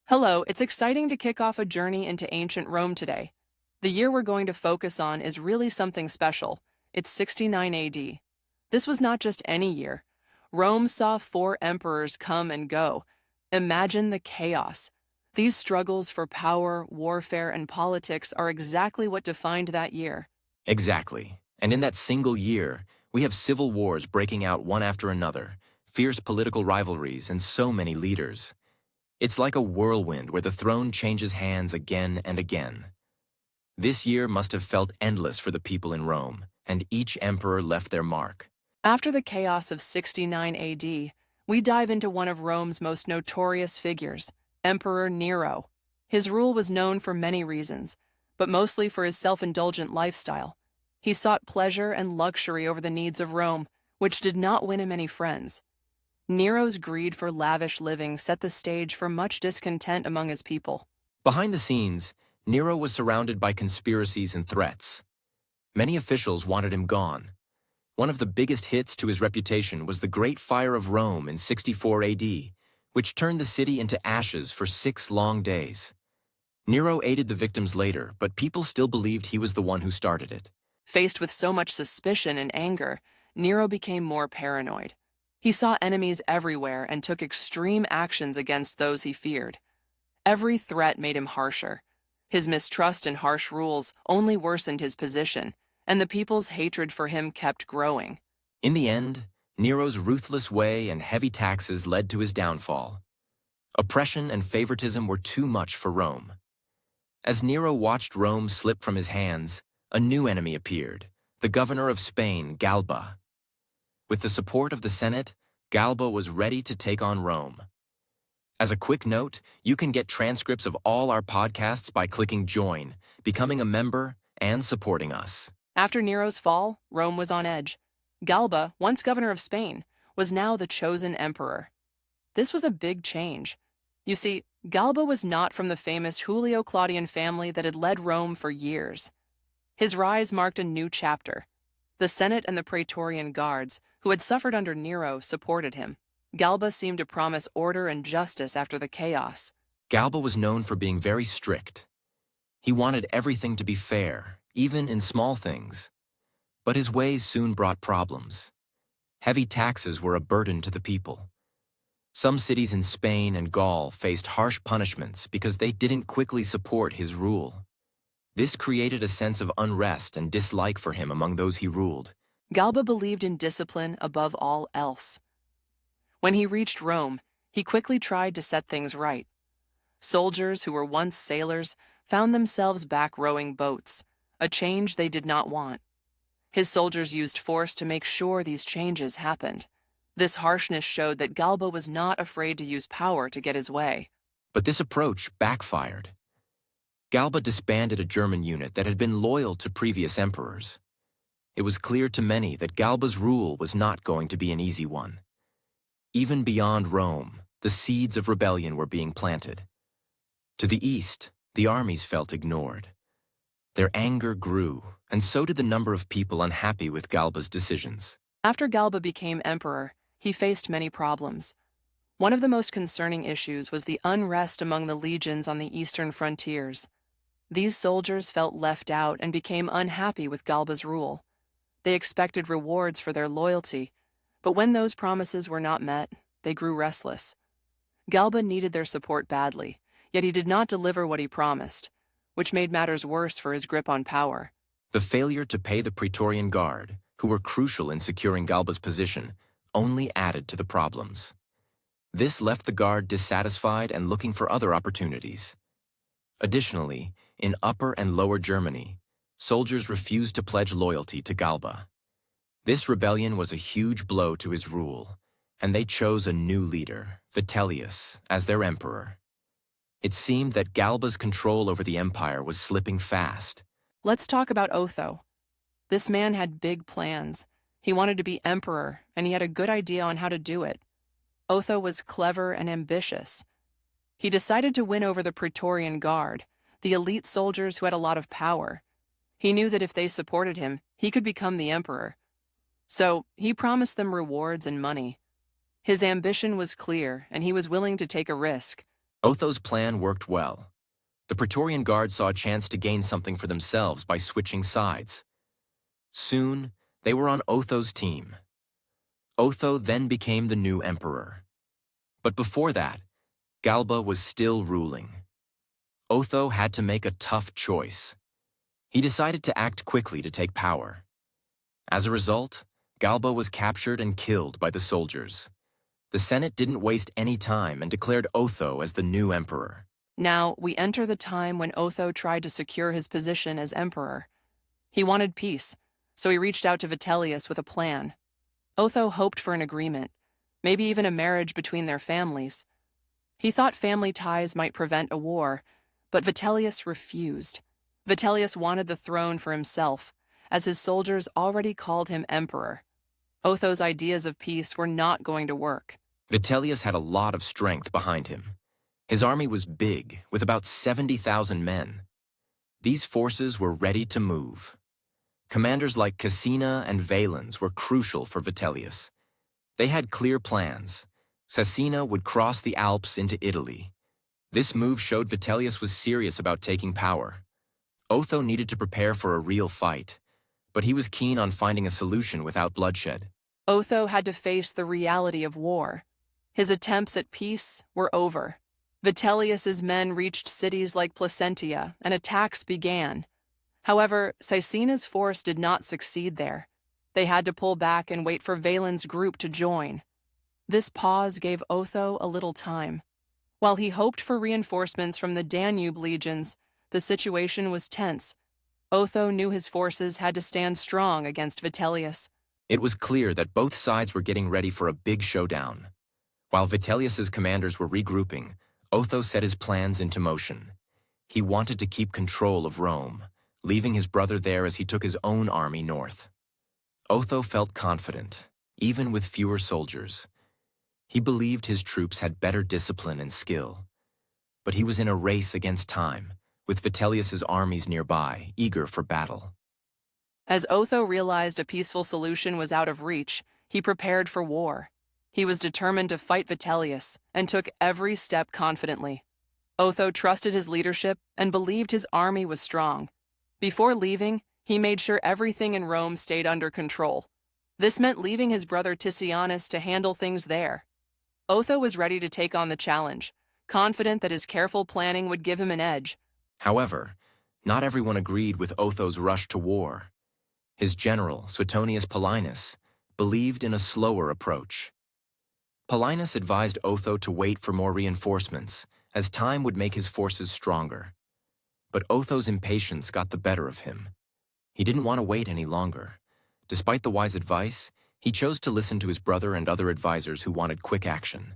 Hello, it's exciting to kick off a journey into ancient Rome today. The year we're going to focus on is really something special. It's 69 AD. This was not just any year. Rome saw four emperors come and go. Imagine the chaos. These struggles for power, warfare, and politics are exactly what defined that year. Exactly. And in that single year, we have civil wars breaking out one after another, fierce political rivalries, and so many leaders. It's like a whirlwind where the throne changes hands again and again. This year must have felt endless for the people in Rome, and each emperor left their mark. After the chaos of 69 AD, we dive into one of Rome's most notorious figures, Emperor Nero. His rule was known for many reasons, but mostly for his self-indulgent lifestyle. He sought pleasure and luxury over the needs of Rome, which did not win him any friends. Nero's greed for lavish living set the stage for much discontent among his people. Behind the scenes, Nero was surrounded by conspiracies and threats. Many officials wanted him gone. One of the biggest hits to his reputation was the Great Fire of Rome in 64 AD, which turned the city into ashes for 6 long days. Nero aided the victims later, but people still believed he was the one who started it. Faced with so much suspicion and anger, Nero became more paranoid. He saw enemies everywhere and took extreme actions against those he feared. Every threat made him harsher. His mistrust and harsh rules only worsened his position, and the people's hatred for him kept growing. In the end, Nero's ruthless way and heavy taxes led to his downfall. Oppression and favoritism were too much for Rome. As Nero watched Rome slip from his hands, a new enemy appeared, the governor of Spain, Galba. With the support of the Senate, Galba was ready to take on Rome. As a quick note, you can get transcripts of all our podcasts by clicking Join, becoming a member, and supporting us. After Nero's fall, Rome was on edge. Galba, once governor of Spain, was now the chosen emperor. This was a big change. You see, Galba was not from the famous Julio-Claudian family that had led Rome for years. His rise marked a new chapter. The Senate and the Praetorian Guards, who had suffered under Nero, supported him. Galba seemed to promise order and justice after the chaos. Galba was known for being very strict. He wanted everything to be fair, even in small things. But his ways soon brought problems. Heavy taxes were a burden to the people. Some cities in Spain and Gaul faced harsh punishments because they didn't quickly support his rule. This created a sense of unrest and dislike for him among those he ruled. Galba believed in discipline above all else. When he reached Rome, he quickly tried to set things right. Soldiers who were once sailors found themselves back rowing boats, a change they did not want. His soldiers used force to make sure these changes happened. This harshness showed that Galba was not afraid to use power to get his way. But this approach backfired. Galba disbanded a German unit that had been loyal to previous emperors. It was clear to many that Galba's rule was not going to be an easy one. Even beyond Rome, the seeds of rebellion were being planted. To the east, the armies felt ignored. Their anger grew, and so did the number of people unhappy with Galba's decisions. After Galba became emperor, he faced many problems. One of the most concerning issues was the unrest among the legions on the eastern frontiers. These soldiers felt left out and became unhappy with Galba's rule. They expected rewards for their loyalty, but when those promises were not met, they grew restless. Galba needed their support badly, yet he did not deliver what he promised, which made matters worse for his grip on power. The failure to pay the Praetorian Guard, who were crucial in securing Galba's position, only added to the problems. This left the Guard dissatisfied and looking for other opportunities. Additionally, in Upper and Lower Germany, soldiers refused to pledge loyalty to Galba. This rebellion was a huge blow to his rule, and they chose a new leader, Vitellius, as their emperor. It seemed that Galba's control over the empire was slipping fast. Let's talk about Otho. This man had big plans. He wanted to be emperor, and he had a good idea on how to do it. Otho was clever and ambitious. He decided to win over the Praetorian Guard, the elite soldiers who had a lot of power. He knew that if they supported him, he could become the emperor. So he promised them rewards and money. His ambition was clear, and he was willing to take a risk. Otho's plan worked well. The Praetorian Guard saw a chance to gain something for themselves by switching sides. Soon, they were on Otho's team. Otho then became the new emperor. But before that, Galba was still ruling. Otho had to make a tough choice. He decided to act quickly to take power. As a result, Galba was captured and killed by the soldiers. The Senate didn't waste any time and declared Otho as the new emperor. Now, we enter the time when Otho tried to secure his position as emperor. He wanted peace, so he reached out to Vitellius with a plan. Otho hoped for an agreement, maybe even a marriage between their families. He thought family ties might prevent a war, but Vitellius refused. Vitellius wanted the throne for himself, as his soldiers already called him emperor. Otho's ideas of peace were not going to work. Vitellius had a lot of strength behind him. His army was big, with about 70,000 men. These forces were ready to move. Commanders like Caecina and Valens were crucial for Vitellius. They had clear plans. Caecina would cross the Alps into Italy. This move showed Vitellius was serious about taking power. Otho needed to prepare for a real fight, but he was keen on finding a solution without bloodshed. Otho had to face the reality of war. His attempts at peace were over. Vitellius's men reached cities like Placentia, and attacks began. However, Caecina's force did not succeed there. They had to pull back and wait for Valens' group to join. This pause gave Otho a little time. While he hoped for reinforcements from the Danube legions, the situation was tense. Otho knew his forces had to stand strong against Vitellius. It was clear that both sides were getting ready for a big showdown. While Vitellius's commanders were regrouping, Otho set his plans into motion. He wanted to keep control of Rome, leaving his brother there as he took his own army north. Otho felt confident, even with fewer soldiers. He believed his troops had better discipline and skill. But he was in a race against time, with Vitellius's armies nearby, eager for battle. As Otho realized a peaceful solution was out of reach, he prepared for war. He was determined to fight Vitellius and took every step confidently. Otho trusted his leadership and believed his army was strong. Before leaving, he made sure everything in Rome stayed under control. This meant leaving his brother Titianus to handle things there. Otho was ready to take on the challenge, confident that his careful planning would give him an edge. However, not everyone agreed with Otho's rush to war. His general, Suetonius Paulinus, believed in a slower approach. Paulinus advised Otho to wait for more reinforcements, as time would make his forces stronger. But Otho's impatience got the better of him. He didn't want to wait any longer. Despite the wise advice, he chose to listen to his brother and other advisors who wanted quick action.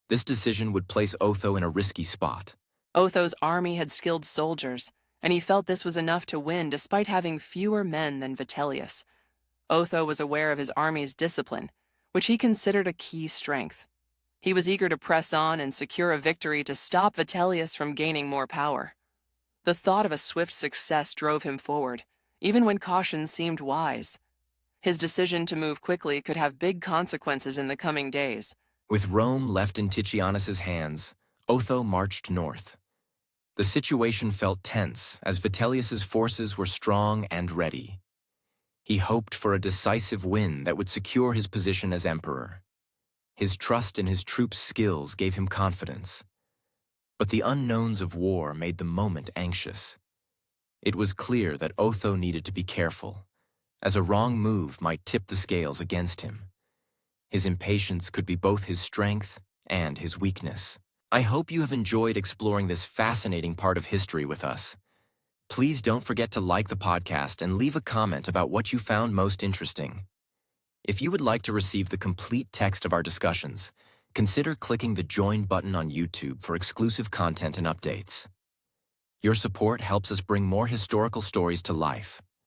This decision would place Otho in a risky spot. Otho's army had skilled soldiers, and he felt this was enough to win despite having fewer men than Vitellius. Otho was aware of his army's discipline, which he considered a key strength. He was eager to press on and secure a victory to stop Vitellius from gaining more power. The thought of a swift success drove him forward, even when caution seemed wise. His decision to move quickly could have big consequences in the coming days. With Rome left in Titianus's hands, Otho marched north. The situation felt tense as Vitellius's forces were strong and ready. He hoped for a decisive win that would secure his position as emperor. His trust in his troops' skills gave him confidence. But the unknowns of war made the moment anxious. It was clear that Otho needed to be careful, as a wrong move might tip the scales against him. His impatience could be both his strength and his weakness. I hope you have enjoyed exploring this fascinating part of history with us. Please don't forget to like the podcast and leave a comment about what you found most interesting. If you would like to receive the complete text of our discussions, consider clicking the Join button on YouTube for exclusive content and updates. Your support helps us bring more historical stories to life.